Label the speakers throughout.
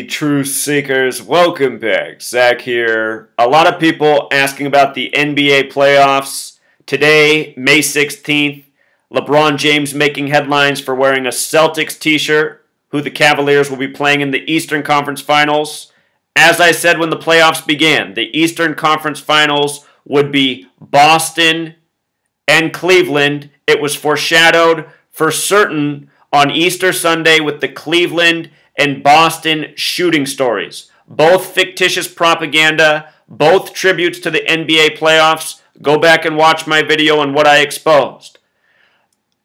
Speaker 1: Truth Seekers, welcome back. Zach here. A lot of people asking about the NBA playoffs. Today, May 16th, LeBron James making headlines for wearing a Celtics t-shirt, who the Cavaliers will be playing in the Eastern Conference Finals. As I said when the playoffs began, the Eastern Conference Finals would be Boston and Cleveland. It was foreshadowed for certain on Easter Sunday with the Cleveland and Boston shooting stories. Both fictitious propaganda, both tributes to the NBA playoffs. Go back and watch my video on what I exposed.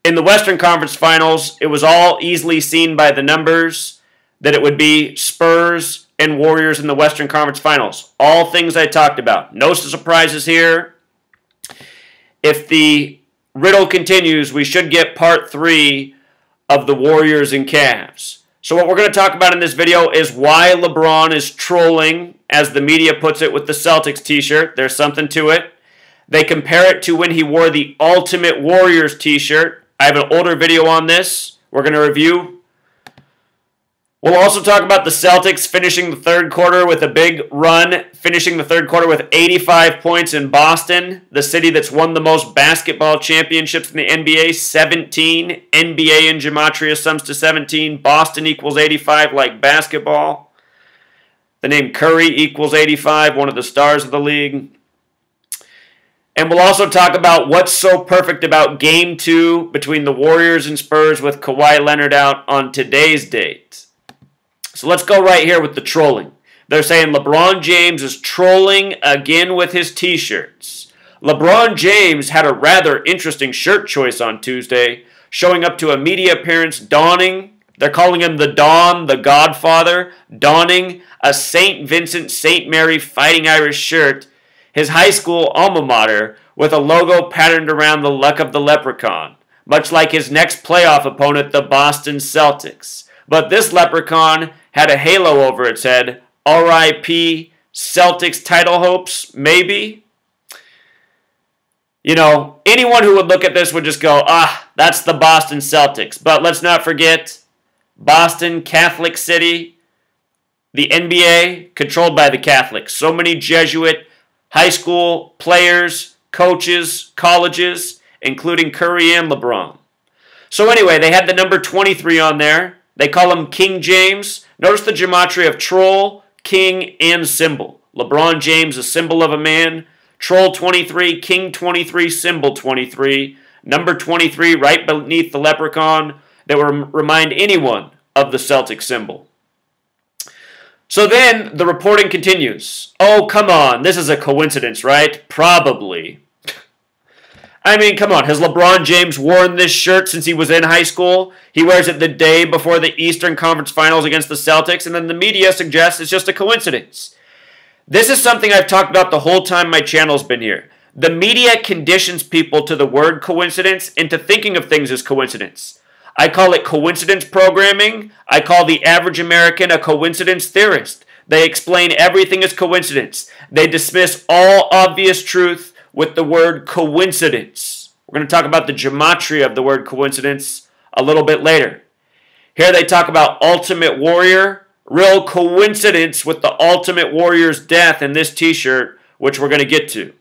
Speaker 1: In the Western Conference Finals, it was all easily seen by the numbers that it would be Spurs and Warriors in the Western Conference Finals. All things I talked about. No surprises here. If the riddle continues, we should get part 3 of the Warriors and Cavs. So what we're going to talk about in this video is why LeBron is trolling, as the media puts it, with the Celtics t-shirt. There's something to it. They compare it to when he wore the Ultimate Warriors t-shirt. I have an older video on this we're going to review. We'll also talk about the Celtics finishing the third quarter with a big run, finishing the third quarter with 85 points in Boston, the city that's won the most basketball championships in the NBA, 17. NBA in gematria sums to 17. Boston equals 85 like basketball. The name Curry equals 85, one of the stars of the league. And we'll also talk about what's so perfect about Game 2 between the Warriors and Spurs with Kawhi Leonard out on today's date. So let's go right here with the trolling. They're saying LeBron James is trolling again with his t-shirts. LeBron James had a rather interesting shirt choice on Tuesday, showing up to a media appearance donning, they're calling him the Don, the Godfather, donning a St. Vincent St. Mary Fighting Irish shirt, his high school alma mater, with a logo patterned around the luck of the leprechaun, much like his next playoff opponent, the Boston Celtics. But this leprechaun had a halo over its head. R.I.P. Celtics title hopes, maybe? You know, anyone who would look at this would just go, that's the Boston Celtics. But let's not forget, Boston, Catholic city, the NBA, controlled by the Catholics. So many Jesuit high school players, coaches, colleges, including Curry and LeBron. So anyway, they had the number 23 on there. They call him King James. Notice the gematria of troll, king, and symbol. LeBron James, a symbol of a man. Troll 23, king 23, symbol 23. Number 23 right beneath the leprechaun that will remind anyone of the Celtic symbol. So then the reporting continues. Oh, come on. This is a coincidence, right? Probably. I mean, come on. Has LeBron James worn this shirt since he was in high school? He wears it the day before the Eastern Conference Finals against the Celtics, and then the media suggests it's just a coincidence. This is something I've talked about the whole time my channel's been here. The media conditions people to the word coincidence into thinking of things as coincidence. I call it coincidence programming. I call the average American a coincidence theorist. They explain everything as coincidence. They dismiss all obvious truth with the word coincidence. We're going to talk about the gematria of the word coincidence a little bit later. Here they talk about Ultimate Warrior. Real coincidence with the Ultimate Warrior's death in this t-shirt, which we're going to get to.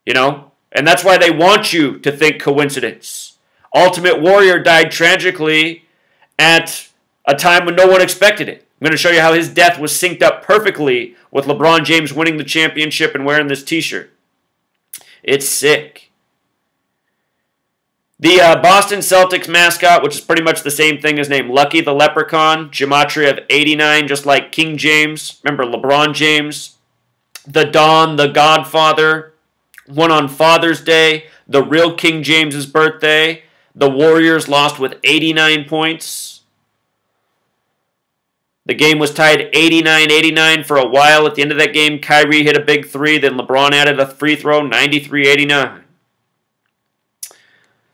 Speaker 1: You know? And that's why they want you to think coincidence. Ultimate Warrior died tragically at a time when no one expected it. I'm going to show you how his death was synced up perfectly with LeBron James winning the championship and wearing this t-shirt. It's sick. The Boston Celtics mascot, which is pretty much the same thing as named Lucky the Leprechaun, gematria of 89, just like King James. Remember LeBron James? The Don, the Godfather, won on Father's Day, the real King James's birthday. The Warriors lost with 89 points. The game was tied 89-89 for a while. At the end of that game, Kyrie hit a big three. Then LeBron added a free throw, 93-89.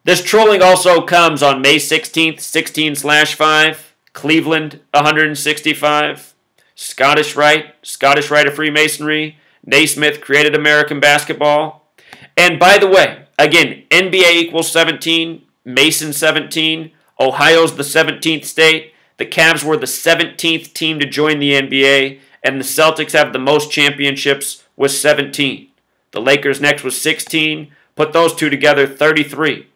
Speaker 1: This trolling also comes on May 16th, 16/5. Cleveland, 165. Scottish Rite of Freemasonry. Naismith created American basketball. And by the way, again, NBA equals 17. Mason 17. Ohio's the 17th state. The Cavs were the 17th team to join the NBA, and the Celtics have the most championships with 17. The Lakers next was 16. Put those two together, 33.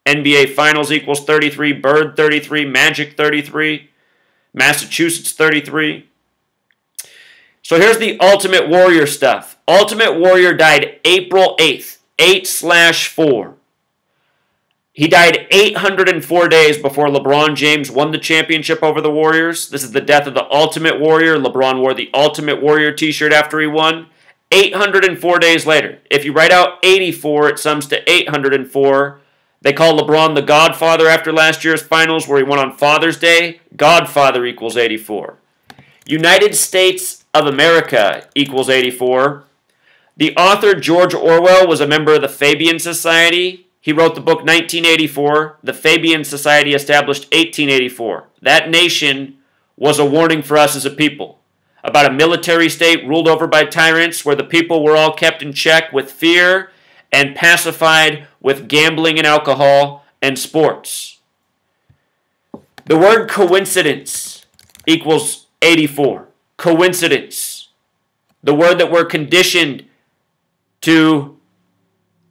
Speaker 1: NBA Finals equals 33, Bird 33, Magic 33, Massachusetts 33. So here's the Ultimate Warrior stuff. Ultimate Warrior died April 8th, 8/4. He died 804 days before LeBron James won the championship over the Warriors. This is the death of the Ultimate Warrior. LeBron wore the Ultimate Warrior t-shirt after he won. 804 days later. If you write out 84, it sums to 804. They call LeBron the Godfather after last year's finals where he won on Father's Day. Godfather equals 84. United States of America equals 84. The author George Orwell was a member of the Fabian Society. He wrote the book 1984. The Fabian Society established 1884. That nation was a warning for us as a people about a military state ruled over by tyrants where the people were all kept in check with fear and pacified with gambling and alcohol and sports. The word coincidence equals 84. Coincidence. The word that we're conditioned to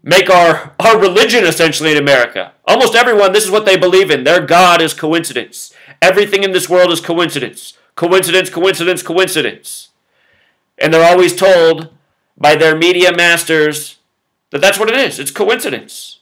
Speaker 1: make our religion essentially in America. Almost everyone, this is what they believe in. Their God is coincidence. Everything in this world is coincidence. Coincidence, coincidence, coincidence. And they're always told by their media masters that that's what it is. It's coincidence.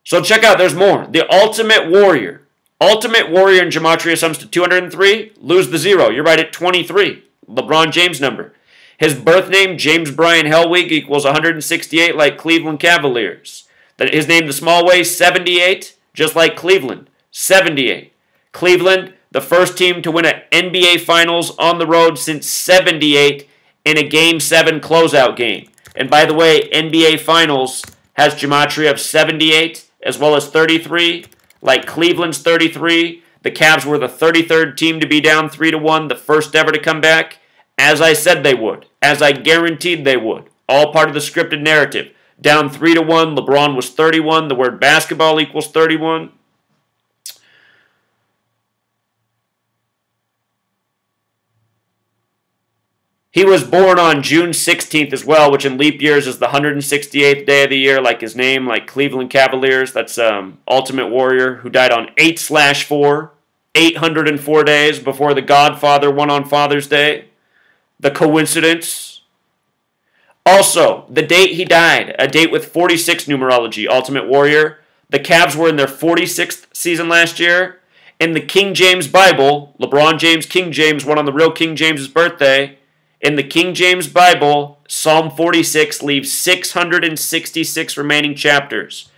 Speaker 1: So check out, there's more. The Ultimate Warrior. Ultimate Warrior in Gematria sums to 203. Lose the 0. You're right at 23. LeBron James number. His birth name, James Bryan Hellwig, equals 168 like Cleveland Cavaliers. His name, the small way, 78, just like Cleveland. 78. Cleveland, the first team to win an NBA Finals on the road since 78 in a Game 7 closeout game. And by the way, NBA Finals has gematria of 78 as well as 33, like Cleveland's 33. The Cavs were the 33rd team to be down 3-1, the first ever to come back. As I said they would. As I guaranteed they would. All part of the scripted narrative. Down 3-1. LeBron was 31. The word basketball equals 31. He was born on June 16th as well, which in leap years is the 168th day of the year, like his name, like Cleveland Cavaliers. That's Ultimate Warrior, who died on 8/4. 804 days before the Godfather won on Father's Day. The coincidence. Also, the date he died, a date with 46 numerology, Ultimate Warrior. The Cavs were in their 46th season last year. In the King James Bible, LeBron James, King James, won on the real King James' birthday. In the King James Bible, Psalm 46 leaves 666 remaining chapters.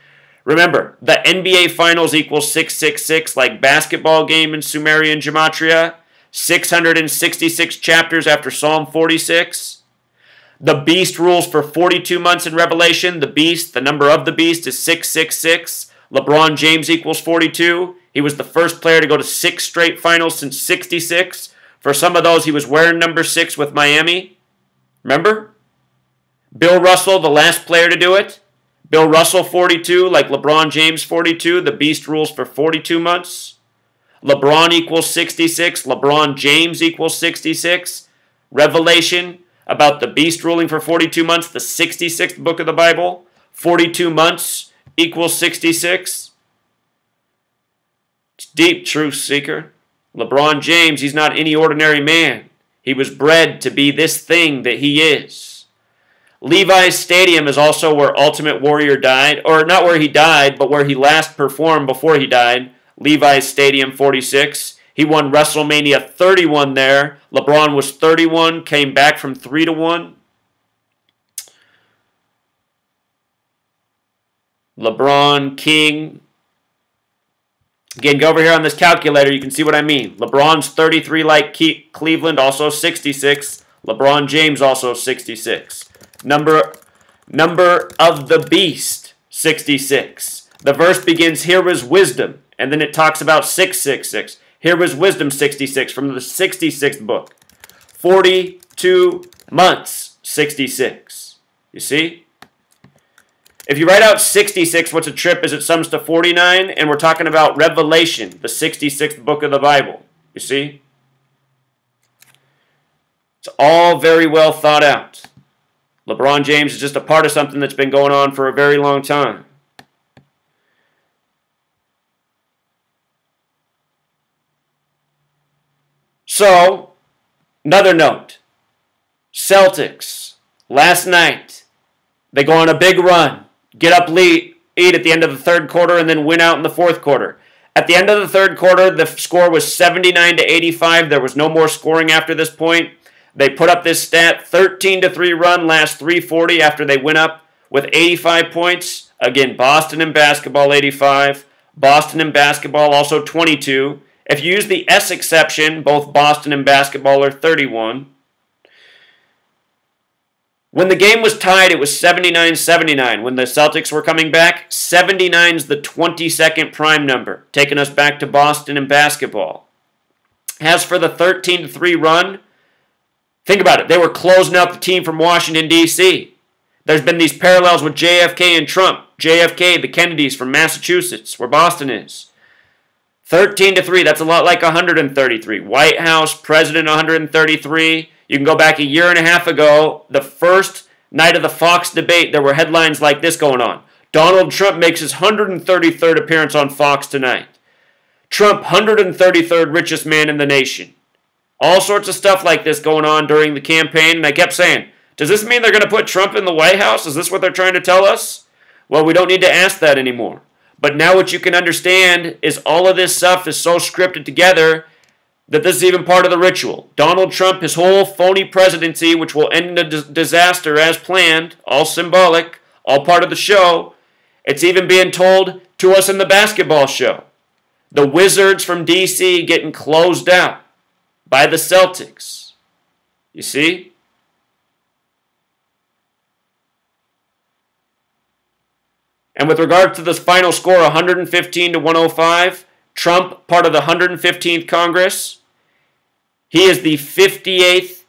Speaker 1: Remember, the NBA Finals equals 666, like basketball game in Sumerian Gematria. 666 chapters after Psalm 46. The beast rules for 42 months in Revelation. The beast, the number of the beast, is 666. LeBron James equals 42. He was the first player to go to 6 straight finals since 66. For some of those, he was wearing number 6 with Miami. Remember? Bill Russell, the last player to do it. Bill Russell, 42, like LeBron James, 42. The beast rules for 42 months. LeBron equals 66. LeBron James equals 66. Revelation about the beast ruling for 42 months, the 66th book of the Bible. 42 months equals 66. It's deep, truth seeker. LeBron James, he's not any ordinary man. He was bred to be this thing that he is. Levi's Stadium is also where Ultimate Warrior died, or not where he died, but where he last performed before he died. Levi's Stadium 46. He won WrestleMania 31 there. LeBron was 31, came back from 3-1. LeBron, King. Again, go over here on this calculator. You can see what I mean. LeBron's 33 like Cleveland, also 66. LeBron James also 66. Number of the beast, 66. The verse begins, here was wisdom. And then it talks about 666. Here was wisdom 66 from the 66th book. 42 months 66. You see? If you write out 66, what's a trip is it sums to 49, and we're talking about Revelation, the 66th book of the Bible. You see? It's all very well thought out. LeBron James is just a part of something that's been going on for a very long time. So, another note. Celtics, last night, they go on a big run, get up lead at the end of the third quarter, and then win out in the fourth quarter. At the end of the third quarter, the score was 79-85. There was no more scoring after this point. They put up this stat, 13-3 run, last 3:40 after they went up with 85 points. Again, Boston in basketball, 85. Boston in basketball, also 22. If you use the S exception, both Boston and basketball are 31. When the game was tied, it was 79-79. When the Celtics were coming back, 79 is the 22nd prime number, taking us back to Boston in basketball. As for the 13-3 run, think about it. They were closing out the team from Washington, D.C. There's been these parallels with JFK and Trump. JFK, the Kennedys from Massachusetts, where Boston is. 13-3, that's a lot like 133. White House, President 133. You can go back a year and a half ago, the first night of the Fox debate, there were headlines like this going on. Donald Trump makes his 133rd appearance on Fox tonight. Trump, 133rd richest man in the nation. All sorts of stuff like this going on during the campaign, and I kept saying, does this mean they're going to put Trump in the White House? Is this what they're trying to tell us? Well, we don't need to ask that anymore. But now what you can understand is all of this stuff is so scripted together that this is even part of the ritual. Donald Trump, his whole phony presidency, which will end in a disaster as planned, all symbolic, all part of the show. It's even being told to us in the basketball show. The Wizards from D.C. getting closed out by the Celtics. You see? And with regard to this final score, 115-105, Trump, part of the 115th Congress, he is the 58th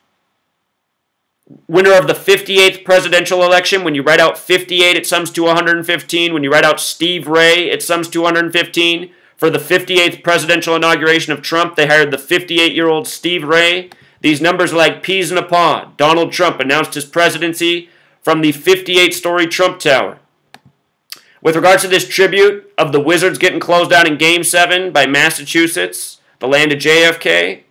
Speaker 1: winner of the 58th presidential election. When you write out 58, it sums to 115. When you write out Steve Ray, it sums to 115. For the 58th presidential inauguration of Trump, they hired the 58-year-old Steve Ray. These numbers are like peas in a pod. Donald Trump announced his presidency from the 58-story Trump Tower. With regards to this tribute of the Wizards getting closed out in Game 7 by Massachusetts, the land of JFK.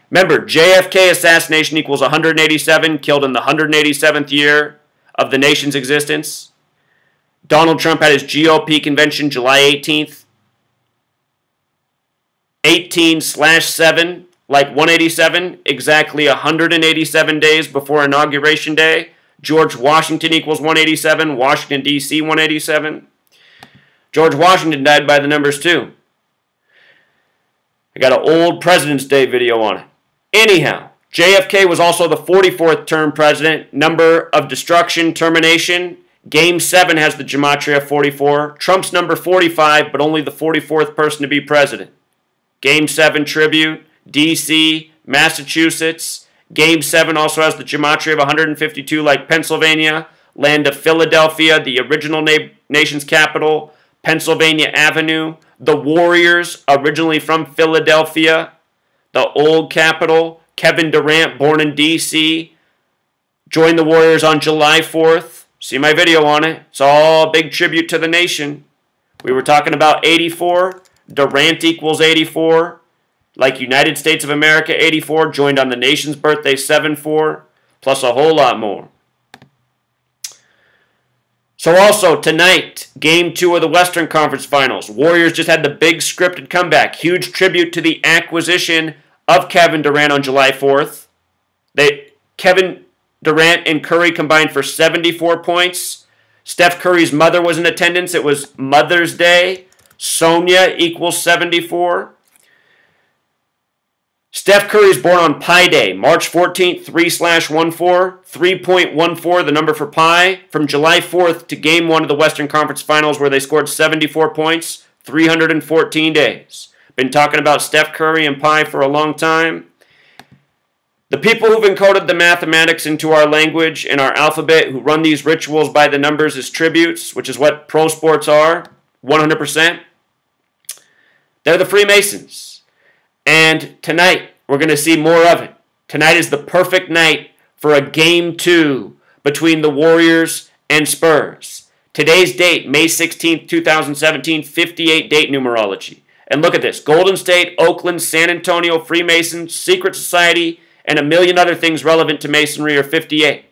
Speaker 1: Remember, JFK assassination equals 187, killed in the 187th year of the nation's existence. Donald Trump had his GOP convention July 18th. 18/7, like 187, exactly 187 days before Inauguration Day. George Washington equals 187. Washington, D.C., 187. George Washington died by the numbers, too. I got an old President's Day video on it. Anyhow, JFK was also the 44th term president. Number of destruction, termination. Game 7 has the gematria of 44. Trump's number 45, but only the 44th person to be president. Game 7 tribute. D.C., Massachusetts. Game 7 also has the gematria of 152 like Pennsylvania, land of Philadelphia, the original nation's capital, Pennsylvania Avenue. The Warriors, originally from Philadelphia, the old capital. Kevin Durant, born in D.C., joined the Warriors on July 4th. See my video on it. It's all a big tribute to the nation. We were talking about 84. Durant equals 84. Like United States of America, 84, joined on the nation's birthday, 7-4, plus a whole lot more. So also, tonight, Game 2 of the Western Conference Finals. Warriors just had the big scripted comeback. Huge tribute to the acquisition of Kevin Durant on July 4th. Kevin Durant and Curry combined for 74 points. Steph Curry's mother was in attendance. It was Mother's Day. Sonia equals 74. Steph Curry is born on Pi Day, March 14th, 3/14, 3.14, the number for pi, from July 4th to Game 1 of the Western Conference Finals where they scored 74 points, 314 days. Been talking about Steph Curry and pi for a long time. The people who've encoded the mathematics into our language and our alphabet, who run these rituals by the numbers as tributes, which is what pro sports are, 100%, they're the Freemasons. And tonight, we're going to see more of it. Tonight is the perfect night for a Game 2 between the Warriors and Spurs. Today's date, May 16th, 2017, 58 date numerology. And look at this. Golden State, Oakland, San Antonio, Freemasons, Secret Society, and a million other things relevant to Masonry are 58.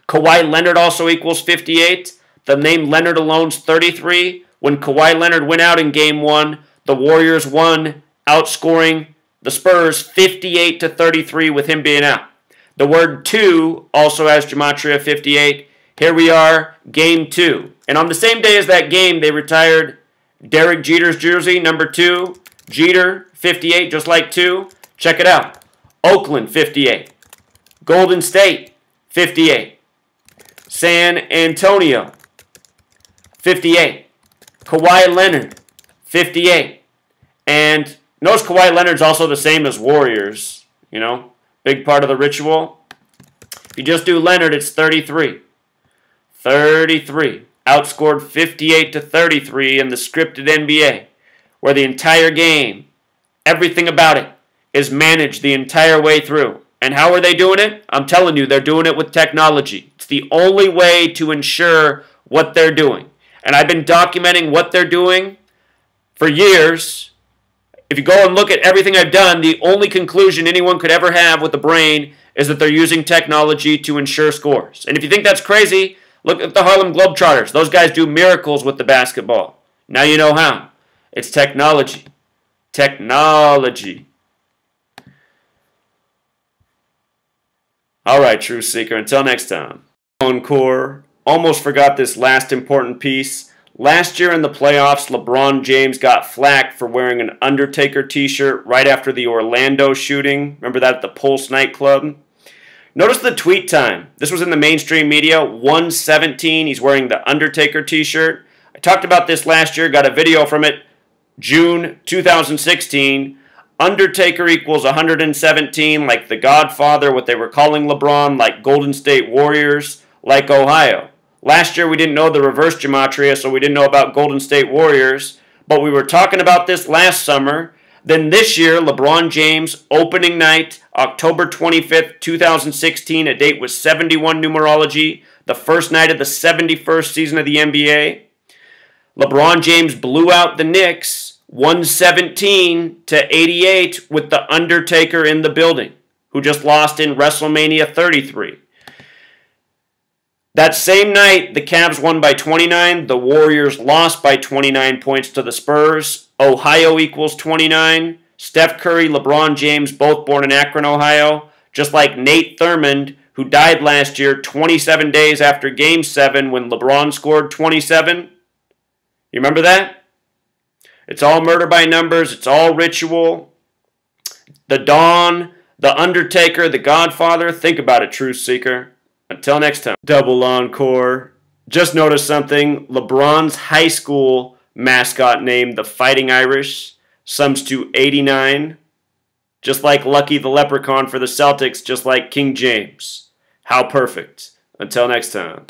Speaker 1: Kawhi Leonard also equals 58. The name Leonard alone's 33. When Kawhi Leonard went out in Game 1, the Warriors won, outscoring the Spurs 58-33 with him being out. The word 2 also has gematria 58. Here we are, Game 2. And on the same day as that game, they retired Derek Jeter's jersey, number 2. Jeter, 58, just like 2. Check it out. Oakland, 58. Golden State, 58. San Antonio, 58. Kawhi Leonard, 58. And notice Kawhi Leonard's also the same as Warriors, you know, big part of the ritual. If you just do Leonard, it's 33. 33. Outscored 58-33 in the scripted NBA, where the entire game, everything about it, is managed the entire way through. And how are they doing it? I'm telling you, they're doing it with technology. It's the only way to ensure what they're doing. And I've been documenting what they're doing for years. If you go and look at everything I've done, the only conclusion anyone could ever have with the brain is that they're using technology to ensure scores. And if you think that's crazy, look at the Harlem Globetrotters. Those guys do miracles with the basketball. Now you know how. It's technology. Technology. All right, Truth Seeker, until next time. Encore. Almost forgot this last important piece. Last year in the playoffs, LeBron James got flack for wearing an Undertaker t-shirt right after the Orlando shooting. Remember that at the Pulse nightclub? Notice the tweet time. This was in the mainstream media. 1:17. He's wearing the Undertaker t-shirt. I talked about this last year. Got a video from it. June 2016. Undertaker equals 117, like the Godfather, what they were calling LeBron, like Golden State Warriors, like Ohio. Last year we didn't know the reverse gematria, so we didn't know about Golden State Warriors, but we were talking about this last summer. Then this year, LeBron James, opening night, October 25th, 2016, a date with 71 numerology, the first night of the 71st season of the NBA. LeBron James blew out the Knicks 117-88 with The Undertaker in the building, who just lost in WrestleMania 33. That same night, the Cavs won by 29. The Warriors lost by 29 points to the Spurs. Ohio equals 29. Steph Curry, LeBron James, both born in Akron, Ohio. Just like Nate Thurmond, who died last year 27 days after Game 7 when LeBron scored 27. You remember that? It's all murder by numbers. It's all ritual. The Dawn, The Undertaker, The Godfather. Think about it, Truth Seeker. Until next time. Double encore. Just noticed something. LeBron's high school mascot named the Fighting Irish sums to 89. Just like Lucky the Leprechaun for the Celtics, just like King James. How perfect. Until next time.